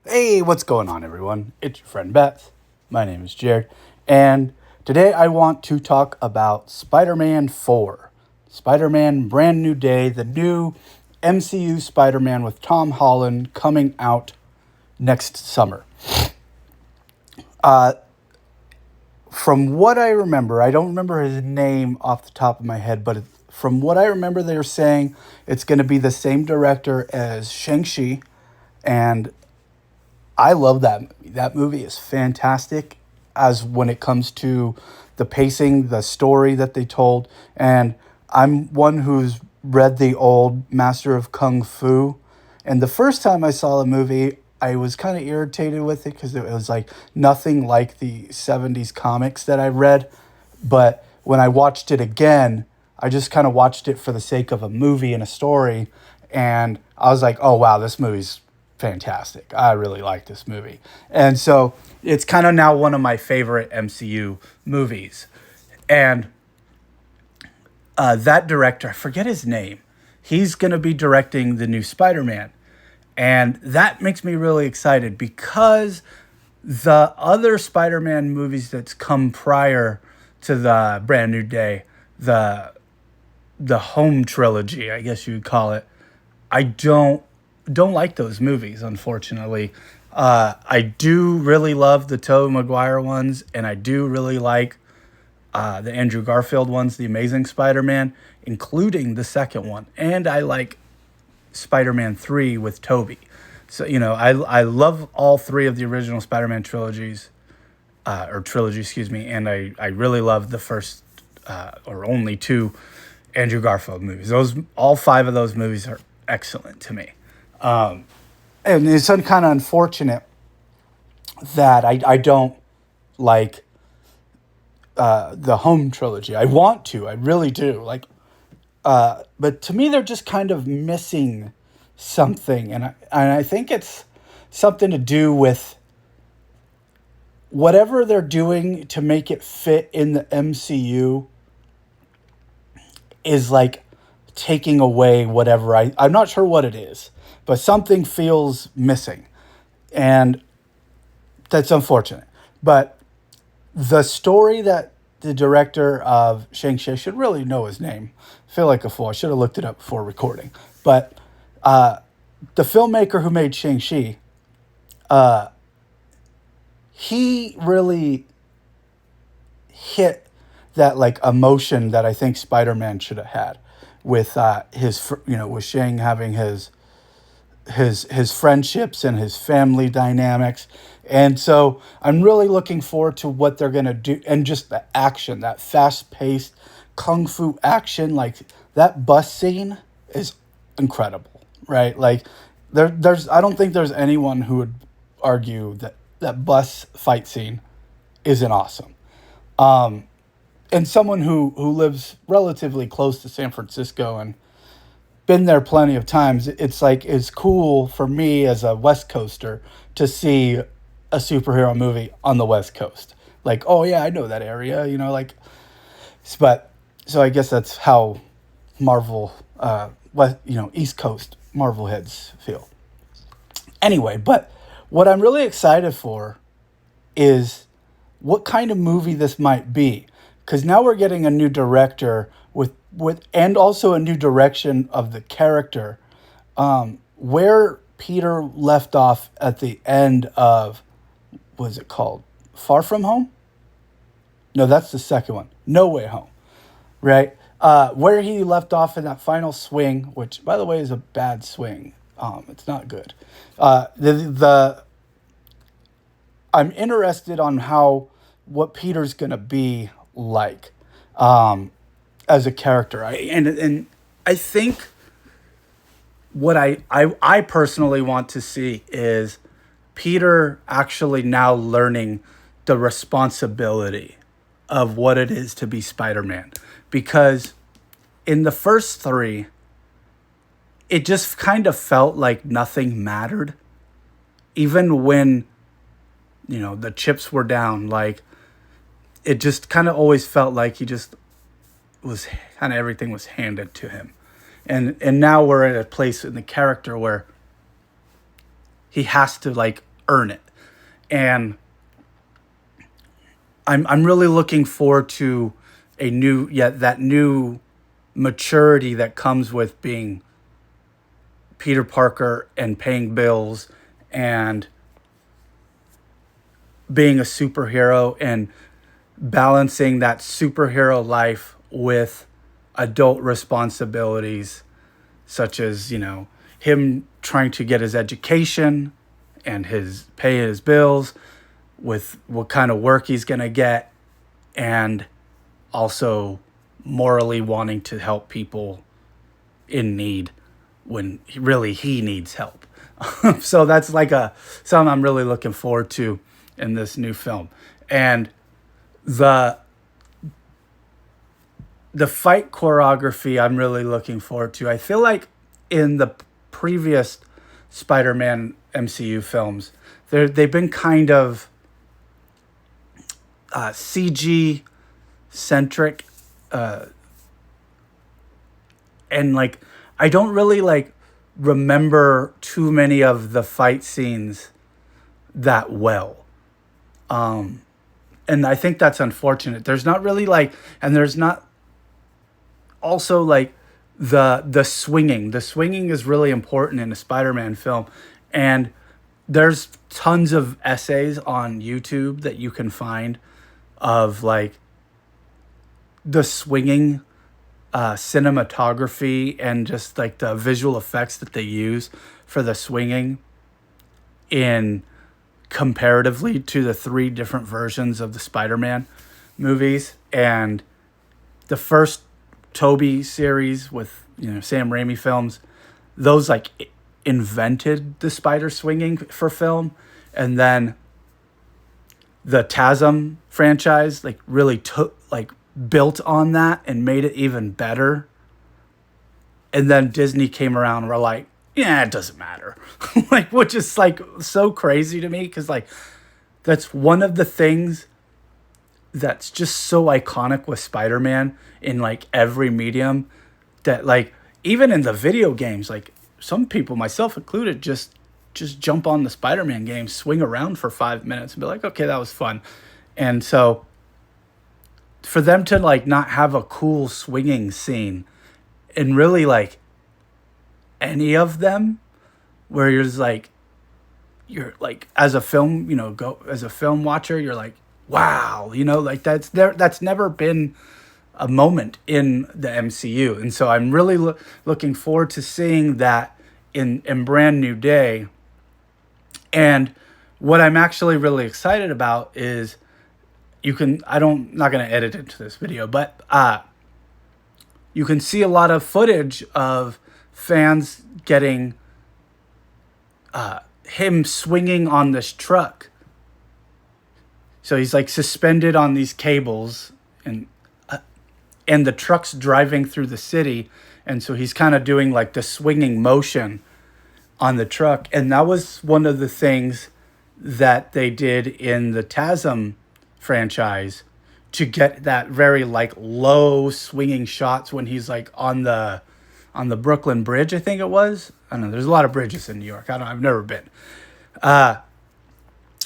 Hey, what's going on, everyone? It's your friend Beth. My name is Jared, and today I want to talk about Spider-Man 4. Spider-Man Brand New Day, the new MCU Spider-Man with Tom Holland coming out next summer. From what I remember, I don't remember his name off the top of my head, but from what I remember, they were saying it's going to be the same director as Shang-Chi, and I love that movie. That movie is fantastic as when it comes to the pacing, the story that they told. And I'm one who's read the old Master of Kung Fu. And the first time I saw the movie, I was kind of irritated with it because it was like nothing like the 70s comics that I read. But when I watched it again, I just kind of watched it for the sake of a movie and a story. And I was like, oh, wow, this movie's fantastic. I really like this movie. And so it's kind of now one of my favorite MCU movies. And that director, I forget his name, he's going to be directing the new Spider Man. And that makes me really excited because the other Spider Man movies that's come prior to the Brand New Day, the home trilogy, I guess you would call it, I don't like those movies, unfortunately. I do really love the Tobey Maguire ones, and I do really like the Andrew Garfield ones, The Amazing Spider-Man, including the second one. And I like Spider-Man 3 with Tobey. So, I love all three of the original Spider-Man trilogies, or trilogy, excuse me, and I really love the first or only two Andrew Garfield movies. All five of those movies are excellent to me. And it's kind of unfortunate that I don't like the home trilogy. I want to, I really do. But to me, they're just kind of missing something, and I think it's something to do with whatever they're doing to make it fit in the MCU is like taking away whatever I'm not sure what it is, but something feels missing. And that's unfortunate. But the story that the director of Shang-Chi, I should really know his name. I feel like a fool. I should have looked it up before recording. But the filmmaker who made Shang-Chi, he really hit that like emotion that I think Spider-Man should have had with with Shang having his friendships and his family dynamics. And so I'm really looking forward to what they're going to do, and just the action, that fast-paced kung fu action, like that bus scene is incredible, right? Like there's I don't think there's anyone who would argue that that bus fight scene isn't awesome. And someone who lives relatively close to San Francisco and been there plenty of times, it's like it's cool for me as a West Coaster to see a superhero movie on the West Coast. Like, oh yeah, I know that area, but so I guess that's how Marvel, East Coast Marvel heads feel. Anyway, but what I'm really excited for is what kind of movie this might be, because now we're getting a new director with and also a new direction of the character. Where Peter left off at the end of, what is it called, Far From Home? No, that's the second one, No Way Home, right? Where he left off in that final swing, which by the way is a bad swing. It's not good. The I'm interested on what Peter's gonna be like, as a character. And I think what I personally want to see is Peter actually now learning the responsibility of what it is to be Spider-Man. Because in the first three, it just kind of felt like nothing mattered. Even when, the chips were down, like it just kind of always felt like he just was kind of everything was handed to him. And now we're at a place in the character where he has to like earn it. And I'm really looking forward to that new maturity that comes with being Peter Parker and paying bills and being a superhero and balancing that superhero life with adult responsibilities, such as, him trying to get his education and pay his bills with what kind of work he's going to get, and also morally wanting to help people in need when he needs help. So that's like something I'm really looking forward to in this new film. And the fight choreography I'm really looking forward to. I feel like in the previous Spider-Man MCU films, they've been kind of CG centric, and like I don't really like remember too many of the fight scenes that well. And I think that's unfortunate. There's not really and there's not also the swinging. The swinging is really important in a Spider-Man film, and there's tons of essays on YouTube that you can find of the swinging cinematography and just the visual effects that they use for the swinging in comparatively to the 3 different versions of the Spider-Man movies. And the first Tobey series with Sam Raimi films, those invented the spider swinging for film. And then the TASM franchise really took built on that and made it even better. And then Disney came around and were like, yeah, it doesn't matter. Which is so crazy to me, because that's one of the things that's just so iconic with Spider-Man in every medium, that even in the video games, some people, myself included, just jump on the Spider-Man game, swing around for 5 minutes and be like, okay, that was fun. And so for them to not have a cool swinging scene in really any of them, where you're as a film, as a film watcher, you're wow, that's never been a moment in the MCU. And so I'm really looking forward to seeing that in Brand New Day. And what I'm actually really excited about is not going to edit into this video, but you can see a lot of footage of fans getting him swinging on this truck. So he's suspended on these cables, and the truck's driving through the city, and so he's kind of doing the swinging motion on the truck. And that was one of the things that they did in the TASM franchise to get that very low swinging shots when he's on the Brooklyn Bridge, I think it was. I don't know. There's a lot of bridges in New York. I've never been.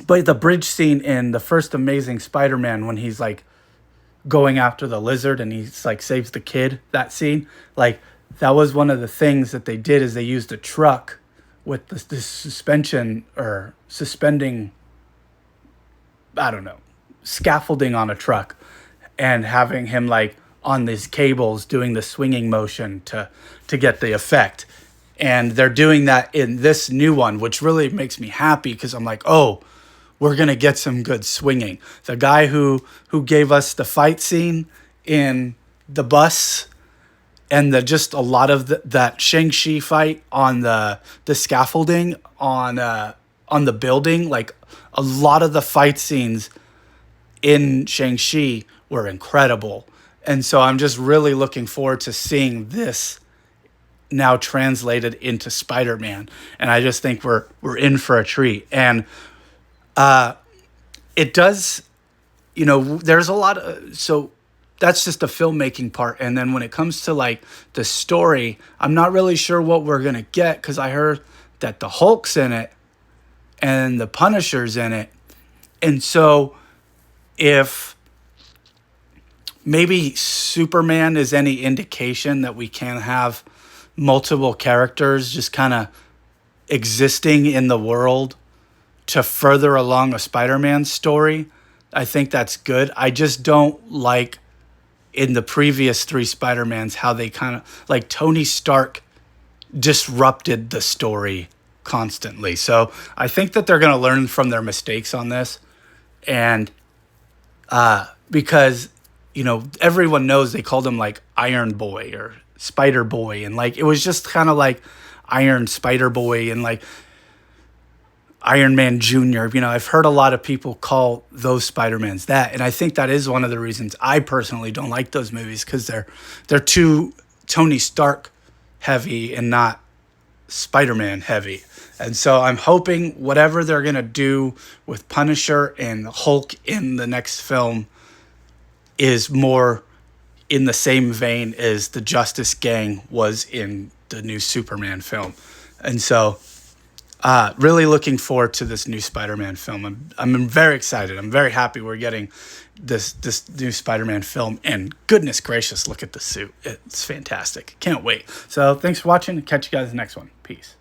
But the bridge scene in the first Amazing Spider-Man, when he's going after the lizard and he saves the kid, that scene, that was one of the things that they did, is they used a truck with the suspension or suspending, I don't know, scaffolding on a truck, and having him on these cables doing the swinging motion to get the effect. And they're doing that in this new one, which really makes me happy, because I'm oh, we're going to get some good swinging. The guy who gave us the fight scene in the bus, and just a lot of that Shang-Chi fight on the scaffolding on the building, a lot of the fight scenes in Shang-Chi were incredible. And so I'm just really looking forward to seeing this now translated into Spider-Man. And I just think we're in for a treat. And it does, there's a lot of, so that's just the filmmaking part. And then when it comes to the story, I'm not really sure what we're going to get, because I heard that the Hulk's in it, and the Punisher's in it. And so if maybe Superman is any indication that we can have multiple characters just kind of existing in the world to further along a Spider-Man story, I think that's good. I just don't like in the previous 3 Spider-Mans how they kind of like Tony Stark disrupted the story constantly. So I think that they're going to learn from their mistakes on this. And because, you know, everyone knows they called him like Iron Boy or Spider Boy. And like, it was just kind of like Iron Spider Boy and like Iron Man Jr. You know, I've heard a lot of people call those Spider-Mans that. And I think that is one of the reasons I personally don't like those movies, because they're too Tony Stark heavy and not Spider-Man heavy. And so I'm hoping whatever they're going to do with Punisher and Hulk in the next film is more in the same vein as the Justice Gang was in the new Superman film. And so really looking forward to this new Spider-Man film. I'm very excited. I'm very happy we're getting this new Spider-Man film. And goodness gracious, look at the suit. It's fantastic. Can't wait. So thanks for watching. Catch you guys in the next one. Peace.